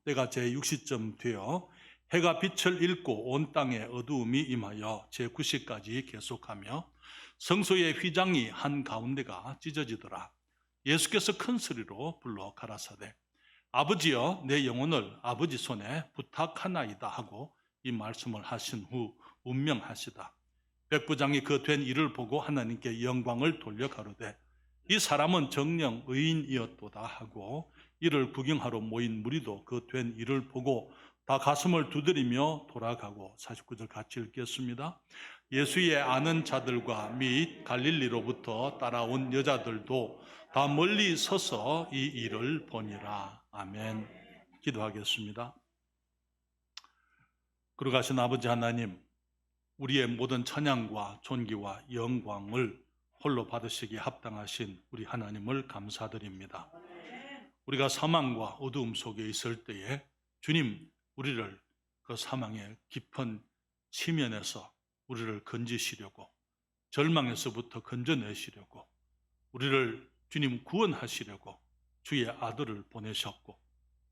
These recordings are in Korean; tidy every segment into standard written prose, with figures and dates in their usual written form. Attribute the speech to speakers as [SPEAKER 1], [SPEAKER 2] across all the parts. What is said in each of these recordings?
[SPEAKER 1] 때가 제60쯤 되어 해가 빛을 잃고 온 땅에 어두움이 임하여 제90까지 계속하며 성소의 휘장이 한가운데가 찢어지더라. 예수께서 큰 소리로 불러 가라사대 아버지여 내 영혼을 아버지 손에 부탁하나이다 하고 이 말씀을 하신 후 운명하시다. 백부장이 그 된 일을 보고 하나님께 영광을 돌려 가로되 이 사람은 정령 의인이었도다 하고 이를 구경하러 모인 무리도 그 된 일을 보고 다 가슴을 두드리며 돌아가고 49절 같이 읽겠습니다. 예수의 아는 자들과 및 갈릴리로부터 따라온 여자들도 다 멀리 서서 이 일을 보니라. 아멘. 기도하겠습니다. 거룩하신 아버지 하나님, 우리의 모든 찬양과 존귀와 영광을 홀로 받으시기에 합당하신 우리 하나님을 감사드립니다. 우리가 사망과 어두움 속에 있을 때에 주님, 우리를 그 사망의 깊은 심연에서 우리를 건지시려고, 절망에서부터 건져내시려고, 우리를 주님 구원하시려고 주의 아들을 보내셨고,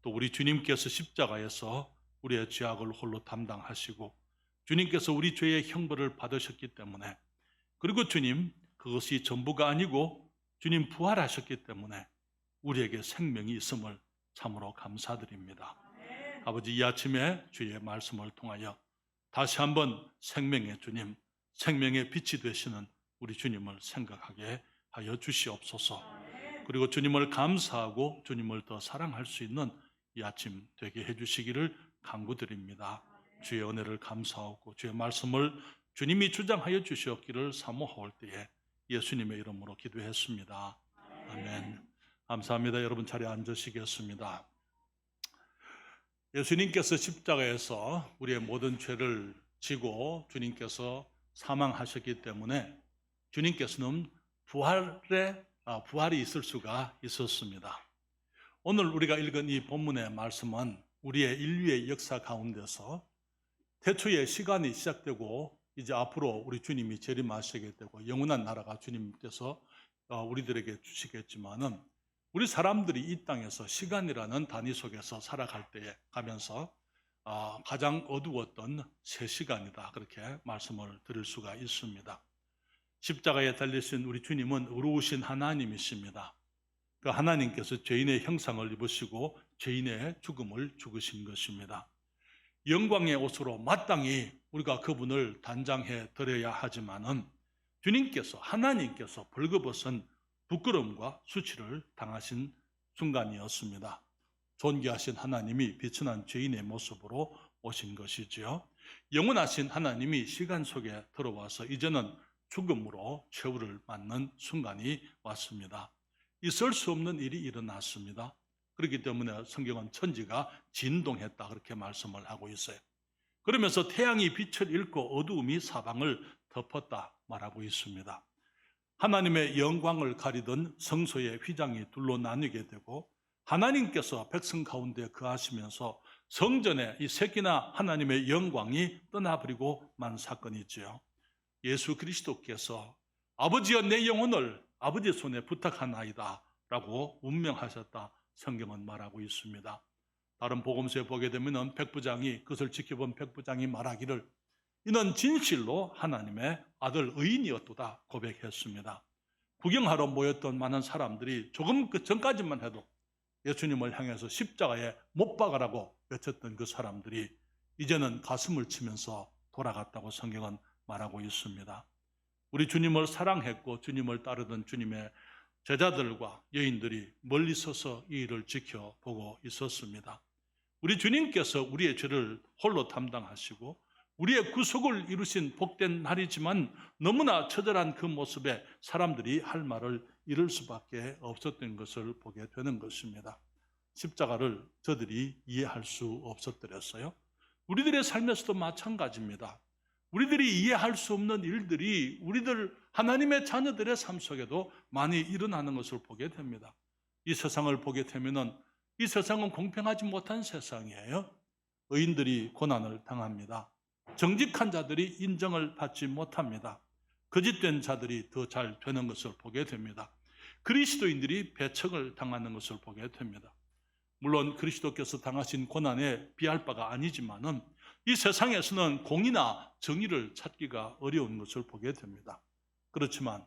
[SPEAKER 1] 또 우리 주님께서 십자가에서 우리의 죄악을 홀로 담당하시고 주님께서 우리 죄의 형벌을 받으셨기 때문에, 그리고 주님 그것이 전부가 아니고 주님 부활하셨기 때문에 우리에게 생명이 있음을 참으로 감사드립니다. 아버지, 이 아침에 주의 말씀을 통하여 다시 한번 생명의 주님, 생명의 빛이 되시는 우리 주님을 생각하게 하여 주시옵소서. 그리고 주님을 감사하고 주님을 더 사랑할 수 있는 이 아침 되게 해주시기를 간구드립니다. 주의 은혜를 감사하고 주의 말씀을 주님이 주장하여 주시었기를 사모할 때에 예수님의 이름으로 기도했습니다. 아멘. 감사합니다. 여러분 자리에 앉으시겠습니다. 예수님께서 십자가에서 우리의 모든 죄를 지고 주님께서 사망하셨기 때문에 주님께서는 부활이 있을 수가 있었습니다. 오늘 우리가 읽은 이 본문의 말씀은 우리의 인류의 역사 가운데서 태초에 시간이 시작되고 이제 앞으로 우리 주님이 재림하시게 되고 영원한 나라가 주님께서 우리들에게 주시겠지만은, 우리 사람들이 이 땅에서 시간이라는 단위 속에서 살아갈 때에 가면서 가장 어두웠던 새 시간이다, 그렇게 말씀을 드릴 수가 있습니다. 십자가에 달리신 우리 주님은 의로우신 하나님이십니다. 그 하나님께서 죄인의 형상을 입으시고 죄인의 죽음을 죽으신 것입니다. 영광의 옷으로 마땅히 우리가 그분을 단장해 드려야 하지만은 주님께서, 하나님께서 벌거벗은 부끄러움과 수치를 당하신 순간이었습니다. 존귀하신 하나님이 비천한 죄인의 모습으로 오신 것이지요. 영원하신 하나님이 시간 속에 들어와서 이제는 죽음으로 최후를 맞는 순간이 왔습니다. 있을 수 없는 일이 일어났습니다. 그렇기 때문에 성경은 천지가 진동했다, 그렇게 말씀을 하고 있어요. 그러면서 태양이 빛을 잃고 어두움이 사방을 덮었다 말하고 있습니다. 하나님의 영광을 가리던 성소의 휘장이 둘로 나뉘게 되고 하나님께서 백성 가운데 거하시면서 성전에 이 새끼나 하나님의 영광이 떠나버리고 만 사건이지요. 예수 그리스도께서 아버지여 내 영혼을 아버지 손에 부탁하나이다 라고 운명하셨다, 성경은 말하고 있습니다. 다른 복음서에 보게 되면 백부장이, 그것을 지켜본 백부장이 말하기를 이는 진실로 하나님의 아들 의인이었도다 고백했습니다. 구경하러 모였던 많은 사람들이 조금 그 전까지만 해도 예수님을 향해서 십자가에 못 박으라고 외쳤던 그 사람들이 이제는 가슴을 치면서 돌아갔다고 성경은 말하고 있습니다. 우리 주님을 사랑했고 주님을 따르던 주님의 제자들과 여인들이 멀리 서서 이 일을 지켜보고 있었습니다. 우리 주님께서 우리의 죄를 홀로 담당하시고 우리의 구속을 이루신 복된 날이지만 너무나 처절한 그 모습에 사람들이 할 말을 잃을 수밖에 없었던 것을 보게 되는 것입니다. 십자가를 저들이 이해할 수 없었더랬어요. 우리들의 삶에서도 마찬가지입니다. 우리들이 이해할 수 없는 일들이 우리들 하나님의 자녀들의 삶 속에도 많이 일어나는 것을 보게 됩니다. 이 세상을 보게 되면은 이 세상은 공평하지 못한 세상이에요. 의인들이 고난을 당합니다. 정직한 자들이 인정을 받지 못합니다. 거짓된 자들이 더 잘 되는 것을 보게 됩니다. 그리스도인들이 배척을 당하는 것을 보게 됩니다. 물론 그리스도께서 당하신 고난에 비할 바가 아니지만은 이 세상에서는 공의나 정의를 찾기가 어려운 것을 보게 됩니다. 그렇지만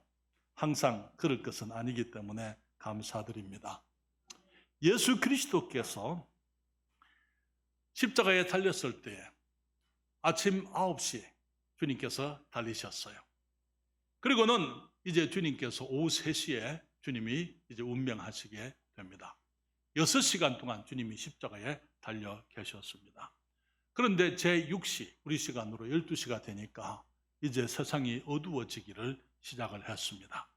[SPEAKER 1] 항상 그럴 것은 아니기 때문에 감사드립니다. 예수 그리스도께서 십자가에 달렸을 때 아침 9시 주님께서 달리셨어요. 그리고는 이제 주님께서 오후 3시에 주님이 이제 운명하시게 됩니다. 6시간 동안 주님이 십자가에 달려 계셨습니다. 그런데 제6시, 우리 시간으로 12시가 되니까 이제 세상이 어두워지기를 시작을 했습니다.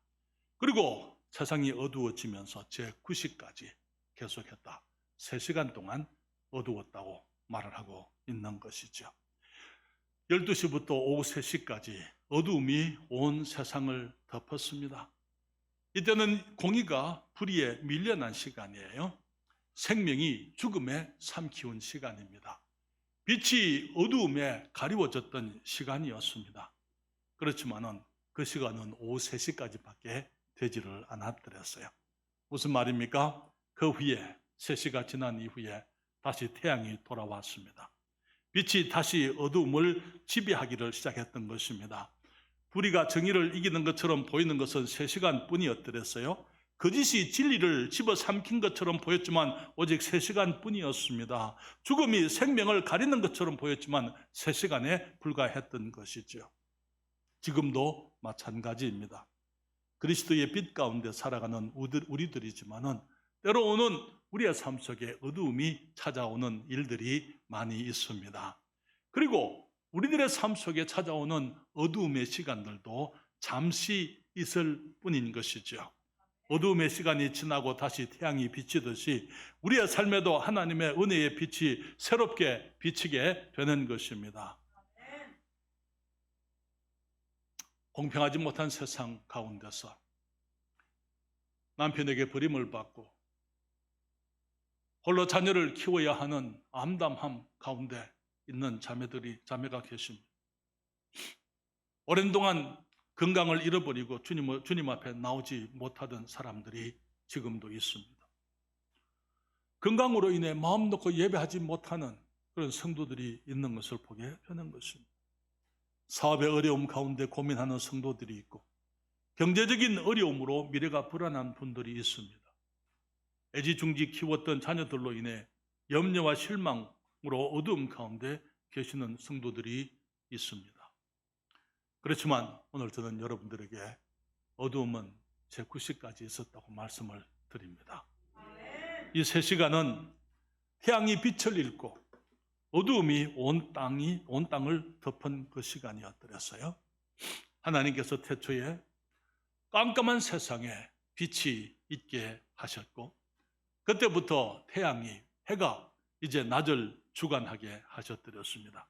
[SPEAKER 1] 그리고 세상이 어두워지면서 제9시까지 계속했다. 3시간 동안 어두웠다고 말을 하고 있는 것이죠. 12시부터 오후 3시까지 어두움이 온 세상을 덮었습니다. 이때는 공의가 불의에 밀려난 시간이에요. 생명이 죽음에 삼키운 시간입니다. 빛이 어두움에 가리워졌던 시간이었습니다. 그렇지만은 그 시간은 오후 3시까지밖에 되지를 않았더랬어요. 무슨 말입니까? 그 후에 3시가 지난 이후에 다시 태양이 돌아왔습니다. 빛이 다시 어두움을 지배하기를 시작했던 것입니다. 불의가 정의를 이기는 것처럼 보이는 것은 3시간 뿐이었더랬어요. 거짓이 진리를 집어삼킨 것처럼 보였지만 오직 3시간 뿐이었습니다. 죽음이 생명을 가리는 것처럼 보였지만 3시간에 불과했던 것이죠. 지금도 마찬가지입니다. 그리스도의 빛 가운데 살아가는 우리들이지만은 때로는 우리의 삶 속에 어두움이 찾아오는 일들이 많이 있습니다. 그리고 우리들의 삶 속에 찾아오는 어두움의 시간들도 잠시 있을 뿐인 것이죠. 어두움의 시간이 지나고 다시 태양이 비치듯이 우리의 삶에도 하나님의 은혜의 빛이 새롭게 비치게 되는 것입니다. 공평하지 못한 세상 가운데서 남편에게 버림을 받고 홀로 자녀를 키워야 하는 암담함 가운데 있는 자매가 계십니다. 오랜 동안 건강을 잃어버리고 주님 앞에 나오지 못하던 사람들이 지금도 있습니다. 건강으로 인해 마음 놓고 예배하지 못하는 그런 성도들이 있는 것을 보게 되는 것입니다. 사업의 어려움 가운데 고민하는 성도들이 있고 경제적인 어려움으로 미래가 불안한 분들이 있습니다. 애지중지 키웠던 자녀들로 인해 염려와 실망으로 어두움 가운데 계시는 성도들이 있습니다. 그렇지만 오늘 저는 여러분들에게 어두움은 제9시까지 있었다고 말씀을 드립니다. 이 3시간은 태양이 빛을 잃고 어두움이 온 땅을 덮은 그 시간이었더랬어요. 하나님께서 태초에 깜깜한 세상에 빛이 있게 하셨고 그때부터 해가 이제 낮을 주관하게 하셨더랬습니다.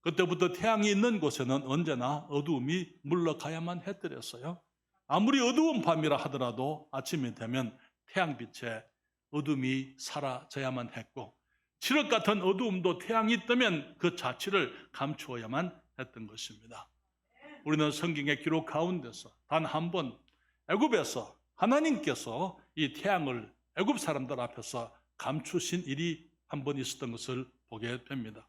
[SPEAKER 1] 그때부터 태양이 있는 곳에는 언제나 어두움이 물러가야만 했더랬어요. 아무리 어두운 밤이라 하더라도 아침이 되면 태양빛에 어둠이 사라져야만 했고 칠흑 같은 어두움도 태양이 뜨면 그 자취를 감추어야만 했던 것입니다. 우리는 성경의 기록 가운데서 단 한 번 애굽에서 하나님께서 이 태양을 애굽 사람들 앞에서 감추신 일이 한 번 있었던 것을 보게 됩니다.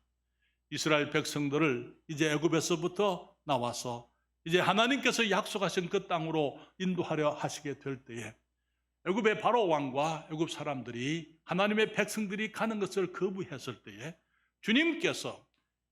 [SPEAKER 1] 이스라엘 백성들을 이제 애굽에서부터 나와서 이제 하나님께서 약속하신 그 땅으로 인도하려 하시게 될 때에 애굽의 바로 왕과 애굽 사람들이 하나님의 백성들이 가는 것을 거부했을 때에 주님께서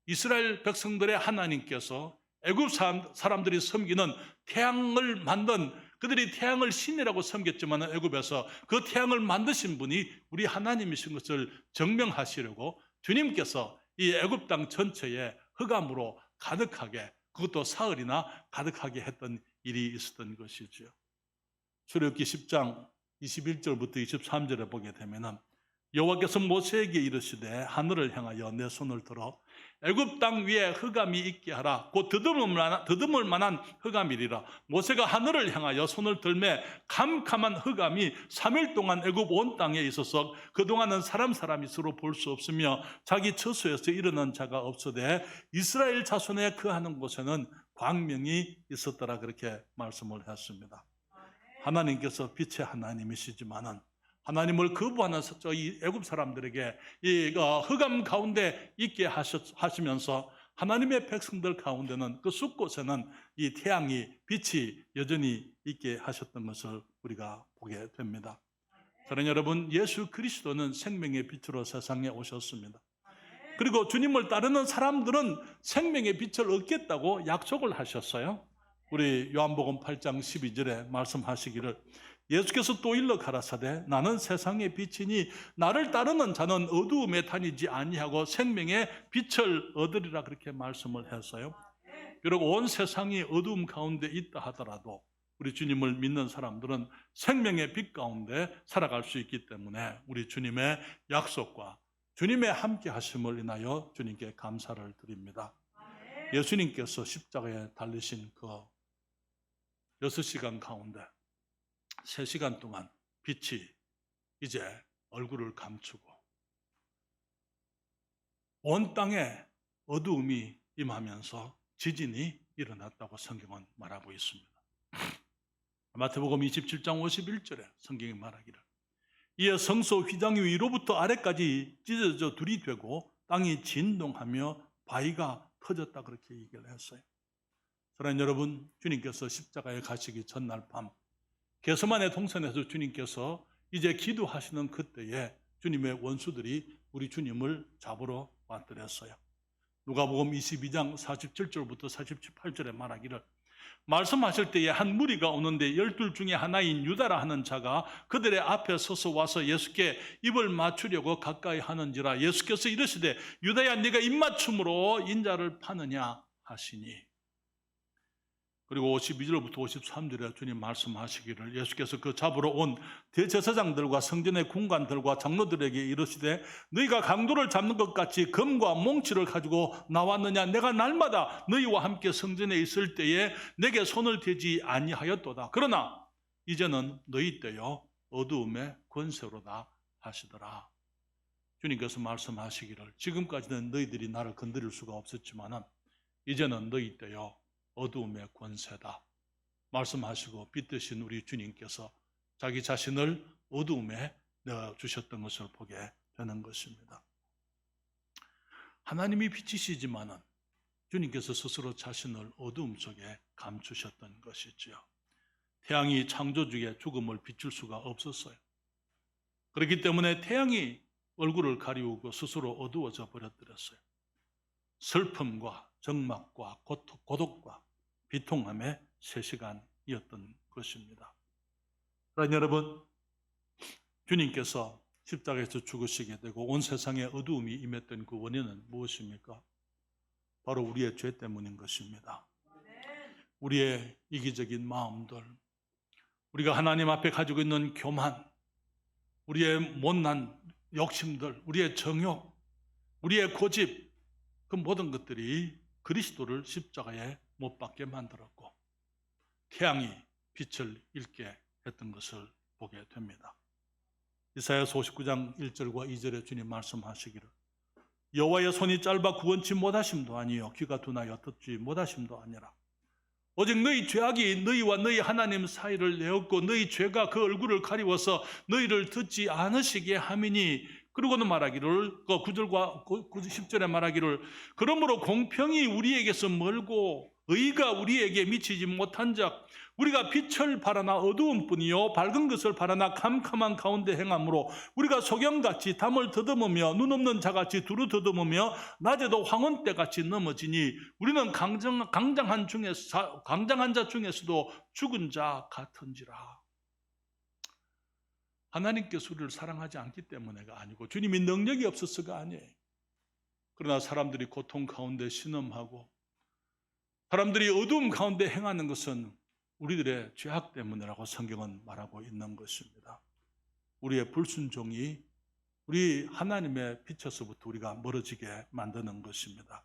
[SPEAKER 1] 이스라엘 백성들의 하나님께서 애굽 사람들이 섬기는 태양을 만든 그들이 태양을 신이라고 섬겼지만 애굽에서 그 태양을 만드신 분이 우리 하나님이신 것을 증명하시려고 주님께서 이 애굽 땅 전체에 흑암으로 가득하게 그것도 사흘이나 가득하게 했던 일이 있었던 것이죠. 출애굽기 10장 21절부터 23절에 보게 되면은 여호와께서 모세에게 이르시되 하늘을 향하여 내 손을 들어 애굽 땅 위에 흑암이 있게 하라. 곧 더듬을 만한 흑암이리라. 모세가 하늘을 향하여 손을 들매 캄캄한 흑암이 3일 동안 애굽 온 땅에 있어서 그동안은 사람이 서로 볼 수 없으며 자기 처소에서 일어난 자가 없어되 이스라엘 자손에 거하는 곳에는 광명이 있었더라. 그렇게 말씀을 했습니다. 하나님께서 빛의 하나님이시지만은 하나님을 거부하는 이 애굽 사람들에게 이 흑암 가운데 있게 하시면서 하나님의 백성들 가운데는 그 숲곳에는 이 태양이 빛이 여전히 있게 하셨던 것을 우리가 보게 됩니다. 사랑하는 여러분, 예수 그리스도는 생명의 빛으로 세상에 오셨습니다. 그리고 주님을 따르는 사람들은 생명의 빛을 얻겠다고 약속을 하셨어요. 우리 요한복음 8장 12절에 말씀하시기를 예수께서 또 일러 가라사대 나는 세상의 빛이니 나를 따르는 자는 어두움에 다니지 아니하고 생명의 빛을 얻으리라 그렇게 말씀을 했어요. 비록 온 세상이 어두움 가운데 있다 하더라도 우리 주님을 믿는 사람들은 생명의 빛 가운데 살아갈 수 있기 때문에 우리 주님의 약속과 주님의 함께 하심을 인하여 주님께 감사를 드립니다. 예수님께서 십자가에 달리신 그 6시간 가운데 3시간 동안 빛이 이제 얼굴을 감추고 온 땅에 어두움이 임하면서 지진이 일어났다고 성경은 말하고 있습니다. 마태복음 27장 51절에 성경이 말하기를 이에 성소 휘장 위로부터 아래까지 찢어져 둘이 되고 땅이 진동하며 바위가 터졌다 그렇게 얘기를 했어요. 사랑하는 여러분, 주님께서 십자가에 가시기 전날 밤 겟세마네 동산에서 주님께서 이제 기도하시는 그때에 주님의 원수들이 우리 주님을 잡으러 왔더랬어요. 누가복음 22장 47절부터 48절에 말하기를 말씀하실 때에 한 무리가 오는데 12 중에 하나인 유다라 하는 자가 그들의 앞에 서서 와서 예수께 입을 맞추려고 가까이 하는지라 예수께서 이르시되 유다야 네가 입맞춤으로 인자를 파느냐 하시니. 그리고 52절부터 53절에 주님 말씀하시기를 예수께서 그 잡으러 온 대제사장들과 성전의 군관들과 장로들에게 이르시되 너희가 강도를 잡는 것 같이 검과 몽치를 가지고 나왔느냐 내가 날마다 너희와 함께 성전에 있을 때에 내게 손을 대지 아니하였도다. 그러나 이제는 너희 때요 어두움의 권세로다 하시더라. 주님께서 말씀하시기를 지금까지는 너희들이 나를 건드릴 수가 없었지만 이제는 너희 때요 어두움의 권세다 말씀하시고 빛 되신 우리 주님께서 자기 자신을 어두움에 내어주셨던 것을 보게 되는 것입니다. 하나님이 빛이시지만은 주님께서 스스로 자신을 어두움 속에 감추셨던 것이지요. 태양이 창조주의 죽음을 비출 수가 없었어요. 그렇기 때문에 태양이 얼굴을 가리우고 스스로 어두워져 버렸더랬어요. 슬픔과 적막과 고독과 비통함의 3시간이었던 것입니다. 그러나 여러분, 주님께서 십자가에서 죽으시게 되고 온 세상에 어두움이 임했던 그 원인은 무엇입니까? 바로 우리의 죄 때문인 것입니다. 우리의 이기적인 마음들, 우리가 하나님 앞에 가지고 있는 교만, 우리의 못난 욕심들, 우리의 정욕, 우리의 고집, 그 모든 것들이 그리스도를 십자가에 못 박게 만들었고 태양이 빛을 잃게 했던 것을 보게 됩니다. 이사야서 59장 1절과 2절에 주님 말씀하시기를 여호와의 손이 짧아 구원치 못하심도 아니요 귀가 둔하여 듣지 못하심도 아니라 오직 너희 죄악이 너희와 너희 하나님 사이를 내었고 너희 죄가 그 얼굴을 가리워서 너희를 듣지 않으시게 함이니. 그리고는 말하기를 9절과 10절에 말하기를 그러므로 공평이 우리에게서 멀고 의가 우리에게 미치지 못한 자 우리가 빛을 바라나 어두움뿐이요 밝은 것을 바라나 캄캄한 가운데 행함으로 우리가 소경같이 담을 더듬으며 눈 없는 자같이 두루 더듬으며 낮에도 황혼때같이 넘어지니 우리는 강장한 자 중에서도 죽은 자 같은지라. 하나님께서 우리를 사랑하지 않기 때문에가 아니고 주님이 능력이 없어서가 아니에요. 그러나 사람들이 고통 가운데 신음하고 사람들이 어두움 가운데 행하는 것은 우리들의 죄악 때문이라고 성경은 말하고 있는 것입니다. 우리의 불순종이 우리 하나님의 빛에서부터 우리가 멀어지게 만드는 것입니다.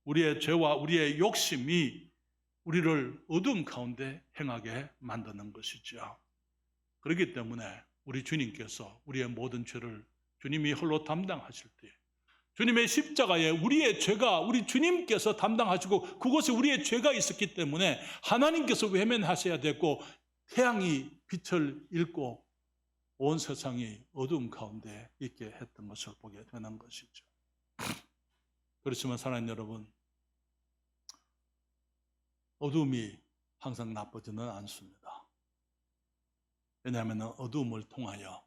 [SPEAKER 1] 우리의 죄와 우리의 욕심이 우리를 어두움 가운데 행하게 만드는 것이죠. 그렇기 때문에 우리 주님께서 우리의 모든 죄를 주님이 홀로 담당하실 때 주님의 십자가에 우리의 죄가 우리 주님께서 담당하시고 그곳에 우리의 죄가 있었기 때문에 하나님께서 외면하셔야 됐고 태양이 빛을 잃고 온 세상이 어두움 가운데 있게 했던 것을 보게 되는 것이죠. 그렇지만 사랑하는 여러분, 어두움이 항상 나쁘지는 않습니다. 왜냐하면 어두움을 통하여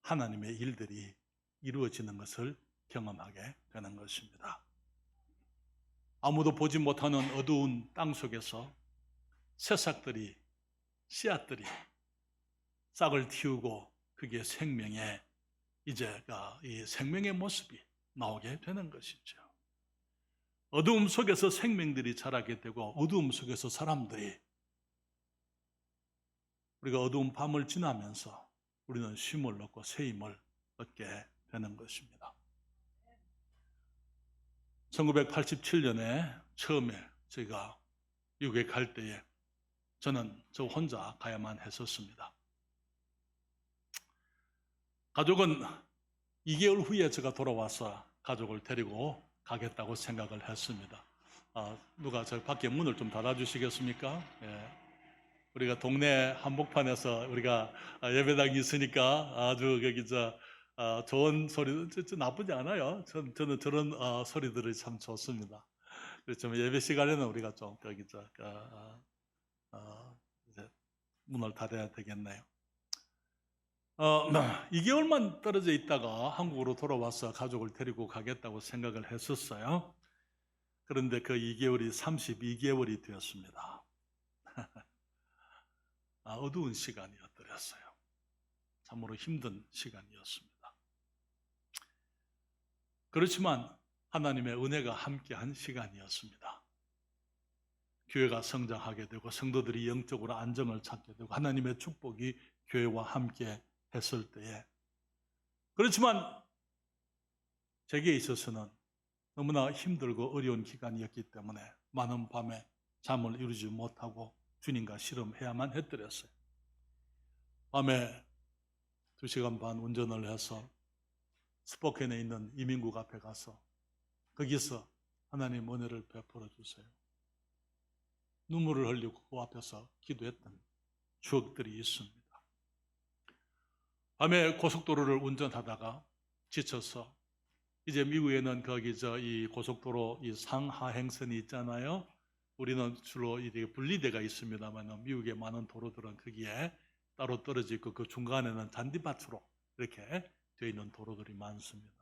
[SPEAKER 1] 하나님의 일들이 이루어지는 것을 경험하게 되는 것입니다. 아무도 보지 못하는 어두운 땅 속에서 새싹들이, 씨앗들이 싹을 틔우고 그게 생명의 이 생명의 모습이 나오게 되는 것이죠. 어두움 속에서 생명들이 자라게 되고 어두움 속에서 사람들이 우리가 어두운 밤을 지나면서 우리는 쉼을 얻고 새 힘을 얻게 되는 것입니다. 1987년에 처음에 제가 미국에 갈 때에 저는 저 혼자 가야만 했었습니다. 가족은 2개월 후에 제가 돌아와서 가족을 데리고 가겠다고 생각을 했습니다. 누가 저 밖에 문을 좀 닫아주시겠습니까? 예. 우리가 동네 한복판에서 우리가 예배당이 있으니까 아주 거기 좋은 소리, 나쁘지 않아요. 저는 저런 소리들이 참 좋습니다. 그렇지만 예배 시간에는 우리가 좀 거기 이제 문을 닫아야 되겠네요. 2개월만 떨어져 있다가 한국으로 돌아와서 가족을 데리고 가겠다고 생각을 했었어요. 그런데 그 2개월이 32개월이 되었습니다. 어두운 시간이었더랬어요. 참으로 힘든 시간이었습니다. 그렇지만 하나님의 은혜가 함께한 시간이었습니다. 교회가 성장하게 되고 성도들이 영적으로 안정을 찾게 되고 하나님의 축복이 교회와 함께 했을 때에, 그렇지만 제게 있어서는 너무나 힘들고 어려운 기간이었기 때문에 많은 밤에 잠을 이루지 못하고 주님과 씨름해야만 했더랬어요. 밤에 2시간 반 운전을 해서 스포켄에 있는 이민국 앞에 가서 거기서 하나님 은혜를 베풀어 주세요. 눈물을 흘리고 그 앞에서 기도했던 추억들이 있습니다. 밤에 고속도로를 운전하다가 지쳐서 이제 미국에는 거기 이 고속도로 이 상하행선이 있잖아요. 우리는 주로 이게 분리대가 있습니다만 미국의 많은 도로들은 거기에 따로 떨어져 있고 그 중간에는 잔디밭으로 이렇게 되어 있는 도로들이 많습니다.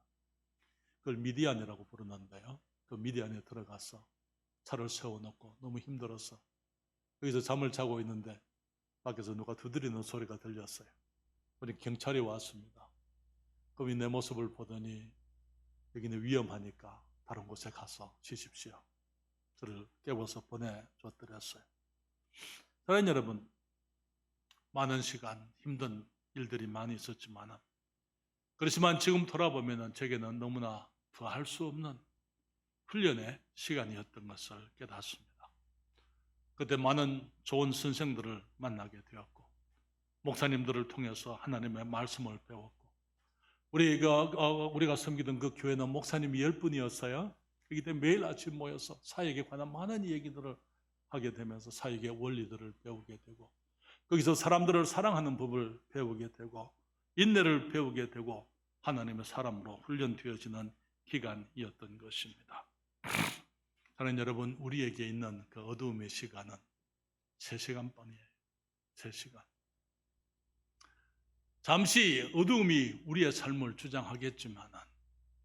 [SPEAKER 1] 그걸 미디안이라고 부르는데요. 그 미디안에 들어가서 차를 세워놓고 너무 힘들어서 여기서 잠을 자고 있는데 밖에서 누가 두드리는 소리가 들렸어요. 우리 경찰이 왔습니다. 그분이 내 모습을 보더니 여기는 위험하니까 다른 곳에 가서 쉬십시오. 저를 깨워서 보내줬더랬어요. 사랑하는 여러분, 많은 시간 힘든 일들이 많이 있었지만 그렇지만 지금 돌아보면 제게는 너무나 더할 수 없는 훈련의 시간이었던 것을 깨닫습니다. 그때 많은 좋은 선생들을 만나게 되었고 목사님들을 통해서 하나님의 말씀을 배웠고 우리가 섬기던 그 교회는 목사님이 10분이었어요. 그렇기 때문에 매일 아침 모여서 사역에 관한 많은 얘기들을 하게 되면서 사역의 원리들을 배우게 되고 거기서 사람들을 사랑하는 법을 배우게 되고 인내를 배우게 되고 하나님의 사람으로 훈련되어지는 기간이었던 것입니다. 사랑하는 여러분, 우리에게 있는 그 어두움의 시간은 3시간뿐이에요. 3시간. 잠시 어두움이 우리의 삶을 주장하겠지만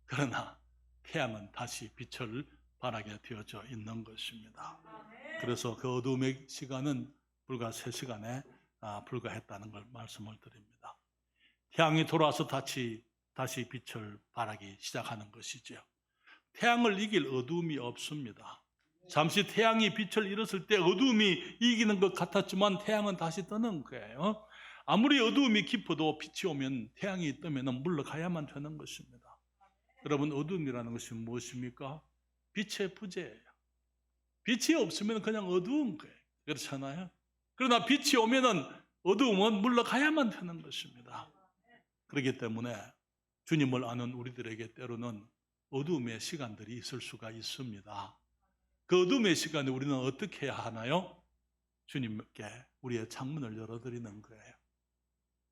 [SPEAKER 1] 그러나 태양은 다시 빛을 발하게 되어져 있는 것입니다. 그래서 그 어두움의 시간은 불과 3시간에 불과했다는 걸 말씀을 드립니다. 태양이 돌아와서 다시 빛을 발하기 시작하는 것이죠. 태양을 이길 어두움이 없습니다. 잠시 태양이 빛을 잃었을 때 어두움이 이기는 것 같았지만 태양은 다시 뜨는 거예요. 아무리 어두움이 깊어도 빛이 오면 태양이 뜨면 물러가야만 되는 것입니다. 여러분, 어두움이라는 것이 무엇입니까? 빛의 부재예요. 빛이 없으면 그냥 어두운 거예요. 그렇잖아요. 그러나 빛이 오면은 어두움은 물러가야만 되는 것입니다. 그렇기 때문에 주님을 아는 우리들에게 때로는 어두움의 시간들이 있을 수가 있습니다. 그 어두움의 시간에 우리는 어떻게 해야 하나요? 주님께 우리의 창문을 열어드리는 거예요.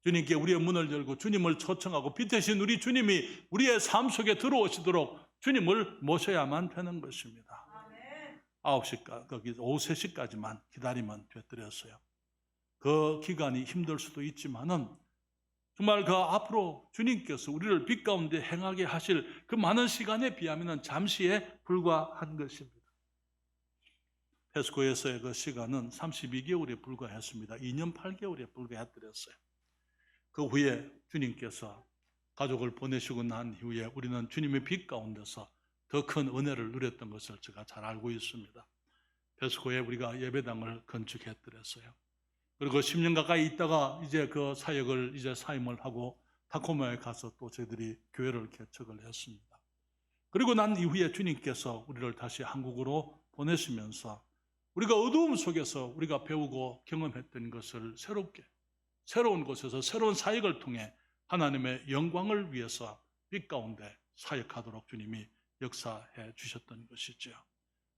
[SPEAKER 1] 주님께 우리의 문을 열고 주님을 초청하고 빛 대신 우리 주님이 우리의 삶 속에 들어오시도록 주님을 모셔야만 되는 것입니다. 9시까지, 거기 오후 3시까지만 기다리면 되더랬어요. 그 기간이 힘들 수도 있지만은 정말 그 앞으로 주님께서 우리를 빛 가운데 행하게 하실 그 많은 시간에 비하면 잠시에 불과한 것입니다. 페스코에서의 그 시간은 32개월에 불과했습니다. 2년 8개월에 불과했더랬어요. 그 후에 주님께서 가족을 보내시고 난 이후에 우리는 주님의 빛 가운데서 더 큰 은혜를 누렸던 것을 제가 잘 알고 있습니다. 페스코에 우리가 예배당을 건축했더랬어요. 그리고 10년 가까이 있다가 이제 그 사역을 이제 사임을 하고 타코마에 가서 또 저희들이 교회를 개척을 했습니다. 그리고 난 이후에 주님께서 우리를 다시 한국으로 보내시면서 우리가 어두움 속에서 우리가 배우고 경험했던 것을 새로운 곳에서 새로운 사역을 통해 하나님의 영광을 위해서 빛 가운데 사역하도록 주님이 역사해 주셨던 것이죠.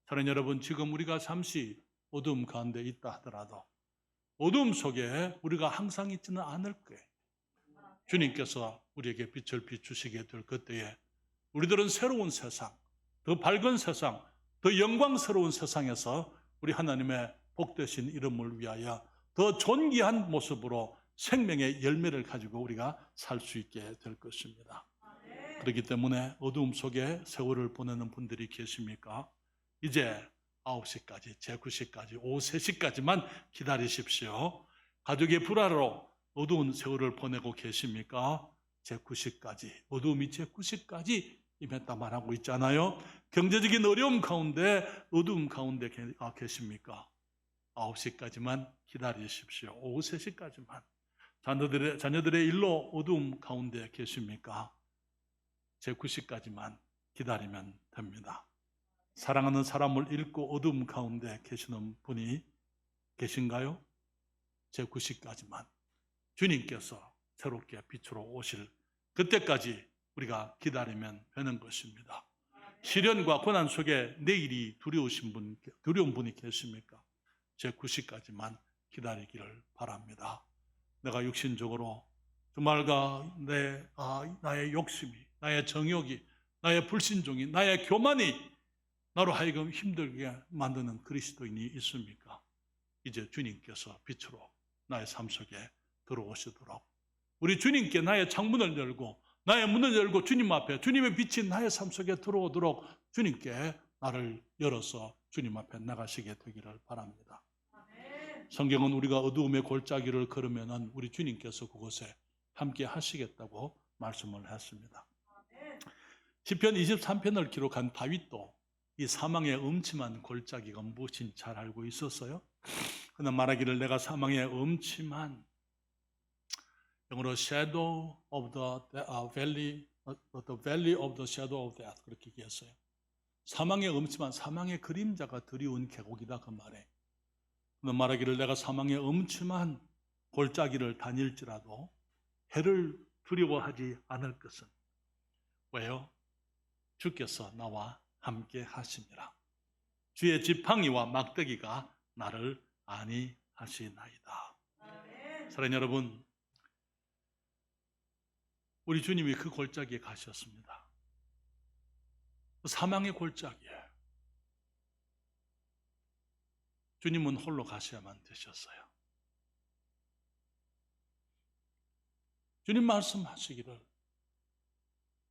[SPEAKER 1] 사랑하는 여러분, 지금 우리가 잠시 어두움 가운데 있다 하더라도 어두움 속에 우리가 항상 있지는 않을 거예요. 주님께서 우리에게 빛을 비추시게 될 그때에 우리들은 새로운 세상, 더 밝은 세상, 더 영광스러운 세상에서 우리 하나님의 복되신 이름을 위하여 더 존귀한 모습으로 생명의 열매를 가지고 우리가 살 수 있게 될 것입니다. 그렇기 때문에 어두움 속에 세월을 보내는 분들이 계십니까? 이제 9시까지, 제 9시까지, 오후 3시까지만 기다리십시오. 가족의 불화로 어두운 세월을 보내고 계십니까? 제 9시까지, 어두움이 제 9시까지 임했다 말하고 있잖아요. 경제적인 어려움 가운데, 어두움 가운데 계십니까? 9시까지만 기다리십시오. 오후 3시까지만. 자녀들의 일로 어두움 가운데 계십니까? 제 9시까지만 기다리면 됩니다. 사랑하는 사람을 잃고 어두움 가운데 계시는 분이 계신가요? 제 9시까지만 주님께서 새롭게 빛으로 오실 그때까지 우리가 기다리면 되는 것입니다. 시련과 고난 속에 내일이 두려운 분이 계십니까? 제 9시까지만 기다리기를 바랍니다. 내가 육신적으로 정말 나의 욕심이, 나의 정욕이, 나의 불신종이, 나의 교만이 나로 하여금 힘들게 만드는 그리스도인이 있습니까? 이제 주님께서 빛으로 나의 삶 속에 들어오시도록 우리 주님께 나의 창문을 열고 나의 문을 열고 주님 앞에 주님의 빛이 나의 삶 속에 들어오도록 주님께 나를 열어서 주님 앞에 나가시게 되기를 바랍니다. 성경은 우리가 어두움의 골짜기를 걸으면 우리 주님께서 그곳에 함께 하시겠다고 말씀을 했습니다. 시편 23편을 기록한 다윗도 이 사망의 음침한 골짜기가 무엇인지 잘 알고 있었어요. 그는 말하기를 내가 사망의 음침한, 영어로 shadow of the valley of the shadow of death 그렇게 얘기했어요. 사망의 음침한, 사망의 그림자가 드리운 계곡이다 그 말에. 그는 말하기를 내가 사망의 음침한 골짜기를 다닐지라도 해를 두려워하지 않을 것은 왜요? 주께서 나와 함께 하심이라. 주의 지팡이와 막대기가 나를 안위하시나이다. 사랑하는 여러분, 우리 주님이 그 골짜기에 가셨습니다. 사망의 골짜기에 주님은 홀로 가셔야만 되셨어요. 주님 말씀하시기를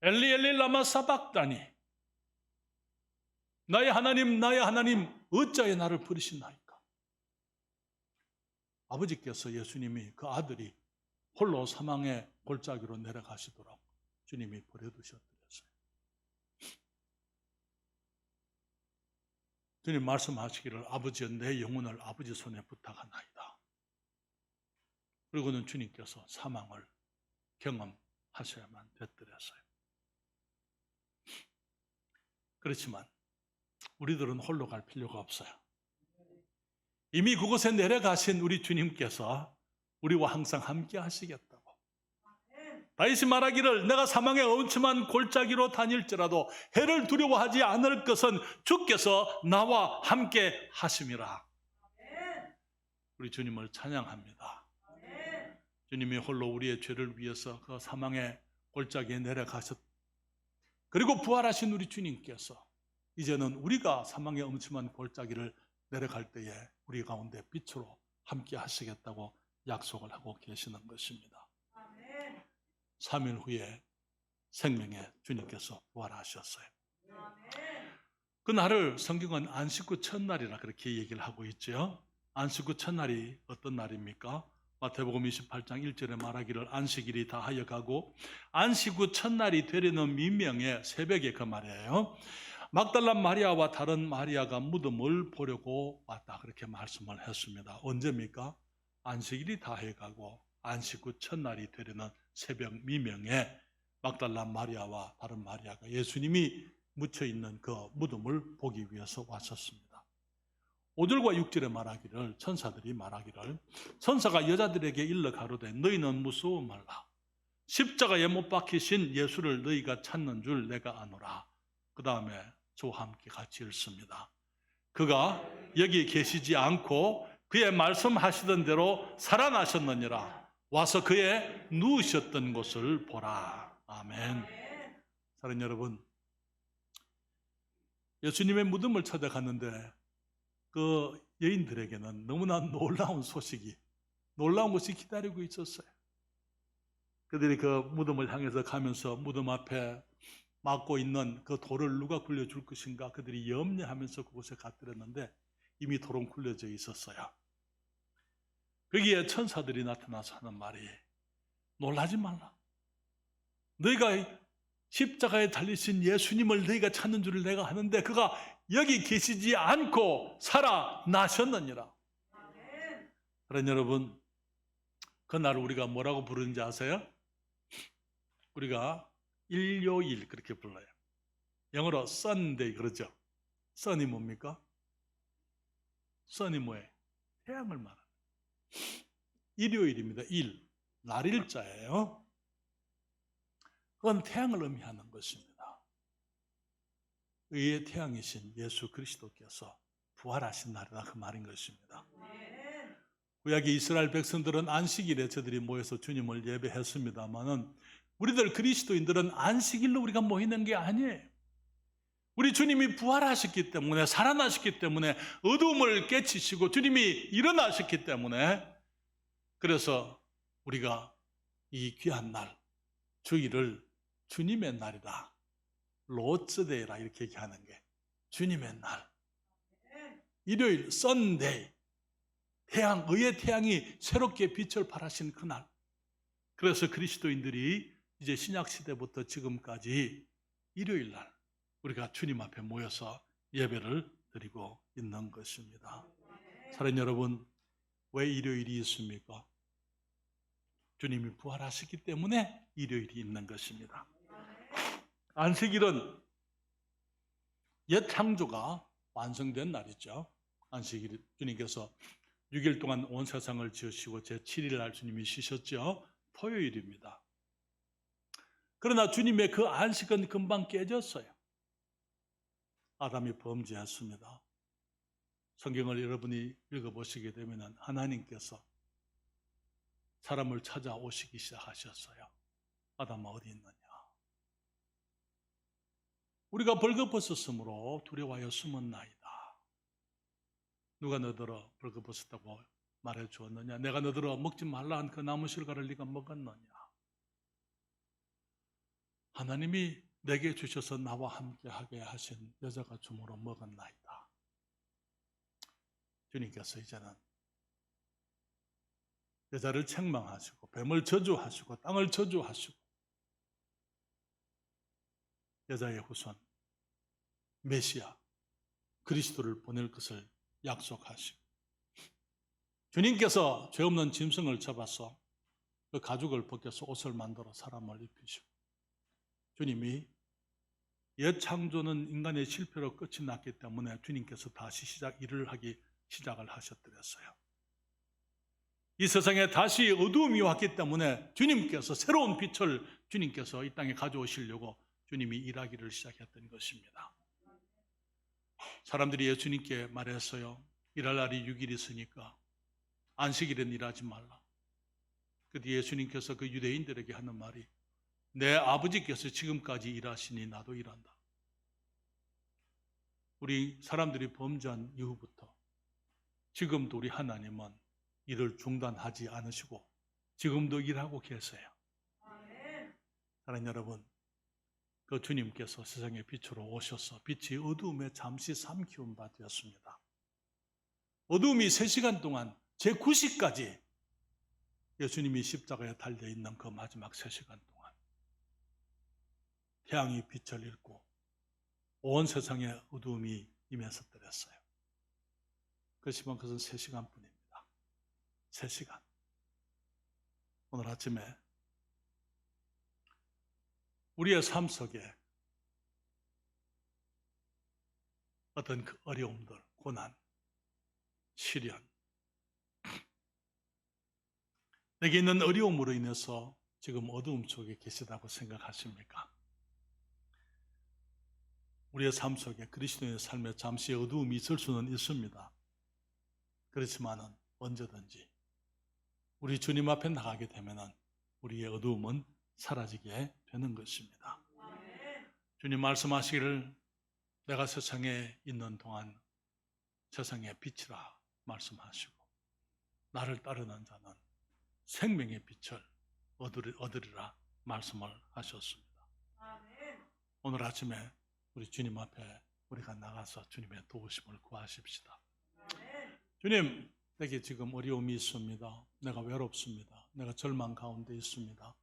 [SPEAKER 1] 엘리 엘리 라마 사박다니 나의 하나님 어찌하여 나를 버리시나이까. 아버지께서 예수님이 그 아들이 홀로 사망의 골짜기로 내려가시도록 주님이 버려두셨더랬어요. 주님 말씀하시기를 아버지여 내 영혼을 아버지 손에 부탁하나이다. 그리고는 주님께서 사망을 경험하셔야만 됐더랬어요. 그렇지만 우리들은 홀로 갈 필요가 없어요. 이미 그곳에 내려가신 우리 주님께서 우리와 항상 함께 하시겠다고. 다윗이 말하기를 내가 사망의 음침한 골짜기로 다닐지라도 해를 두려워하지 않을 것은 주께서 나와 함께 하심이라. 우리 주님을 찬양합니다. 주님이 홀로 우리의 죄를 위해서 그 사망의 골짜기에 내려가셨. 그리고 부활하신 우리 주님께서 이제는 우리가 사망의 엄침한 골짜기를 내려갈 때에 우리 가운데 빛으로 함께 하시겠다고 약속을 하고 계시는 것입니다. 3일 후에 생명의 주님께서 부활하셨어요. 그날을 성경은 안식 후 첫날이라 그렇게 얘기를 하고 있죠. 안식 후 첫날이 어떤 날입니까? 마태복음 28장 1절에 말하기를 안식일이 다하여 가고 안식 후 첫날이 되려는 미명의 새벽에 그 말이에요. 막달라 마리아와 다른 마리아가 무덤을 보려고 왔다 그렇게 말씀을 했습니다. 언제입니까? 안식일이 다해 가고 안식 후 첫날이 되려는 새벽 미명에 막달라 마리아와 다른 마리아가 예수님이 묻혀있는 그 무덤을 보기 위해서 왔었습니다. 5절과 6절에 말하기를 천사들이 말하기를 천사가 여자들에게 일러 가로되 너희는 무서워 말라. 십자가에 못 박히신 예수를 너희가 찾는 줄 내가 아노라. 그 다음에 저와 함께 같이 읽습니다. 그가 여기 계시지 않고 그의 말씀하시던 대로 살아나셨느니라. 와서 그의 누우셨던 곳을 보라. 아멘. 사랑하는 여러분, 예수님의 무덤을 찾아갔는데 그 여인들에게는 너무나 놀라운 것이 기다리고 있었어요. 그들이 그 무덤을 향해서 가면서 무덤 앞에 막고 있는 그 돌을 누가 굴려줄 것인가 그들이 염려하면서 그곳에 갔더랬는데 이미 돌은 굴려져 있었어요. 거기에 천사들이 나타나서 하는 말이 놀라지 말라. 너희가 십자가에 달리신 예수님을 너희가 찾는 줄을 내가 아는데 그가 여기 계시지 않고 살아나셨느니라. 그러나 여러분, 그날 우리가 뭐라고 부르는지 아세요? 우리가 일요일 그렇게 불러요. 영어로 Sunday 그러죠. Sun이 뭡니까? Sun이 뭐예요? 태양을 말하는 일요일입니다. 날일자예요. 그건 태양을 의미하는 것입니다. 의의 태양이신 예수 그리스도께서 부활하신 날이다 그 말인 것입니다. 구약의 이스라엘 백성들은 안식일에 저들이 모여서 주님을 예배했습니다마는 우리들 그리스도인들은 안식일로 우리가 모이는 게 아니에요. 우리 주님이 부활하셨기 때문에 살아나셨기 때문에 어두움을 깨치시고 주님이 일어나셨기 때문에 그래서 우리가 이 귀한 날 주일을 주님의 날이다. 로츠데이라 이렇게 얘기하는 게 주님의 날. 일요일 썬데이. 의의 태양이 새롭게 빛을 발하신 그날. 그래서 그리스도인들이 이제 신약 시대부터 지금까지 일요일 날 우리가 주님 앞에 모여서 예배를 드리고 있는 것입니다. 사랑하는 여러분, 왜 일요일이 있습니까? 주님이 부활하셨기 때문에 일요일이 있는 것입니다. 안식일은 옛 창조가 완성된 날이죠. 안식일 주님께서 6일 동안 온 세상을 지으시고 제7일 날 주님이 쉬셨죠. 토요일입니다. 그러나 주님의 그 안식은 금방 깨졌어요. 아담이 범죄했습니다. 성경을 여러분이 읽어보시게 되면 하나님께서 사람을 찾아오시기 시작하셨어요. 아담아 어디 있느냐? 우리가 벌거벗었으므로 두려워하여 숨었나이다. 누가 너더러 벌거벗었다고 말해 주었느냐? 내가 너더러 먹지 말라 한 그 나무 실과를 네가 먹었느냐? 하나님이 내게 주셔서 나와 함께하게 하신 여자가 주므로 먹었나이다. 주님께서 이제는 여자를 책망하시고 뱀을 저주하시고 땅을 저주하시고 여자의 후손 메시아 그리스도를 보낼 것을 약속하시고 주님께서 죄 없는 짐승을 잡아서 그 가죽을 벗겨서 옷을 만들어 사람을 입히시고 주님이 옛 창조는 인간의 실패로 끝이 났기 때문에 주님께서 다시 일을 하기 시작을 하셨더랬어요. 이 세상에 다시 어두움이 왔기 때문에 주님께서 새로운 빛을 주님께서 이 땅에 가져오시려고 주님이 일하기를 시작했던 것입니다. 사람들이 예수님께 말했어요. 일할 날이 6일 있으니까 안식일엔 일하지 말라. 그때 예수님께서 그 유대인들에게 하는 말이 내 아버지께서 지금까지 일하시니 나도 일한다. 우리 사람들이 범죄한 이후부터 지금도 우리 하나님은 일을 중단하지 않으시고 지금도 일하고 계세요. 사랑하는 여러분, 그 주님께서 세상의 빛으로 오셔서 빛이 어두움에 잠시 삼키운 바 되었습니다. 어두움이 3시간 동안 제9시까지 예수님이 십자가에 달려있는 그 마지막 3시간 동안 태양이 빛을 잃고 온 세상에 어두움이 임했었더랬어요. 그렇지만 그것은 3시간 뿐입니다. 3시간. 오늘 아침에 우리의 삶 속에 어떤 그 어려움들, 고난, 시련, 내게 있는 어려움으로 인해서 지금 어두움 속에 계시다고 생각하십니까? 우리의 삶 속에 그리스도인의 삶에 잠시 어두움이 있을 수는 있습니다. 그렇지만은 언제든지 우리 주님 앞에 나가게 되면은 우리의 어두움은 사라지게 되는 것입니다. 주님 말씀하시기를 내가 세상에 있는 동안 세상의 빛이라 말씀하시고 나를 따르는 자는 생명의 빛을 얻으리라 말씀을 하셨습니다. 오늘 아침에 우리 주님 앞에 우리가 나가서 주님의 도우심을 구하십시다. 주님, 내게 지금 어려움이 있습니다. 내가 외롭습니다. 내가 절망 가운데 있습니다.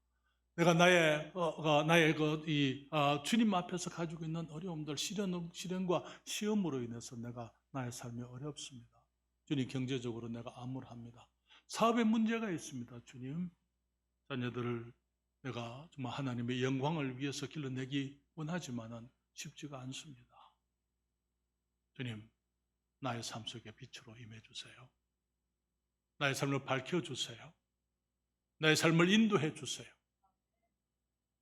[SPEAKER 1] 내가 주님 앞에서 가지고 있는 어려움들, 시련과 시험으로 인해서 내가 나의 삶이 어렵습니다. 주님, 경제적으로 내가 암울합니다. 사업에 문제가 있습니다. 주님, 자녀들을 내가 정말 하나님의 영광을 위해서 길러내기 원하지만은 쉽지가 않습니다. 주님, 나의 삶 속에 빛으로 임해주세요. 나의 삶을 밝혀주세요. 나의 삶을 인도해 주세요.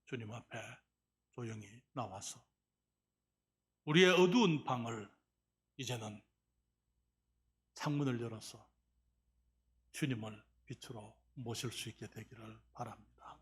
[SPEAKER 1] 주님 앞에 조용히 나와서 우리의 어두운 방을 이제는 창문을 열어서 주님을 빛으로 모실 수 있게 되기를 바랍니다.